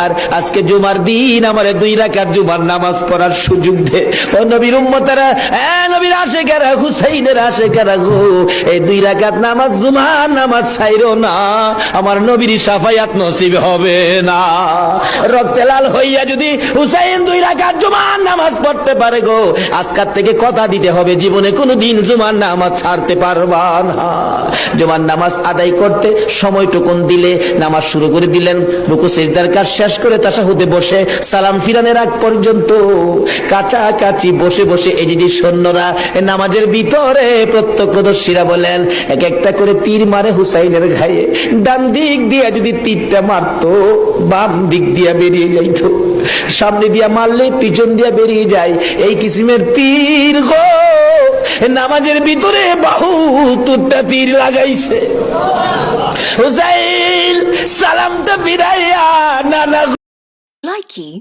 আর আজকে জুমার দিন আমারে 2 রাকাত জুমার নামাজ পড়ার সুযোগ দে। ও নবীর উম্মতেরা, নবীর আশিকেরা, হুসাইনের আশিকেরা গো, এই 2 রাকাত নামাজ জুমার নামাজ ছাইরো না, আমার নবীর শাফায়াত নসিব হবে না। রক্তে লাল হইয়া যদি হুসাইন 2 রাকাত জুমার নামাজ পড়তে পারে গো, আজকাল থেকে কথা দিতে হবে জীবনে কোনোদিন জুমার নামাজ ছাড়তে পারবা না। জুমার নামাজ আদায় করতে সময়টুকুন দিলে নামাজ শুরু করে দিলেন, রুকু সিজদার কাজ শেষ করে তাশাহুদে বসে সালাম ফিরানের আগ পর্যন্ত কাছাকাছি বসে বসে এই যে সৈন্যরা নামাজের ভিতরে প্রত্যক্ষদর্শীরা বলেন এক একটা করে তীর মারে হুসাইনের গায়ে। ডান দিক দিয়ে যদি তীরটা মারতো, বাম দিক দিয়া বেরিয়ে যাইতো, সামনে দিয়া মারলে পিছন দিয়া বেরিয়ে যায়, এই কিসিমের তীর গো নামাজের ভিতরে 72টা তীর লাগাইছে। হুসাইন সালামটা ফিরাইয়া নানা Likey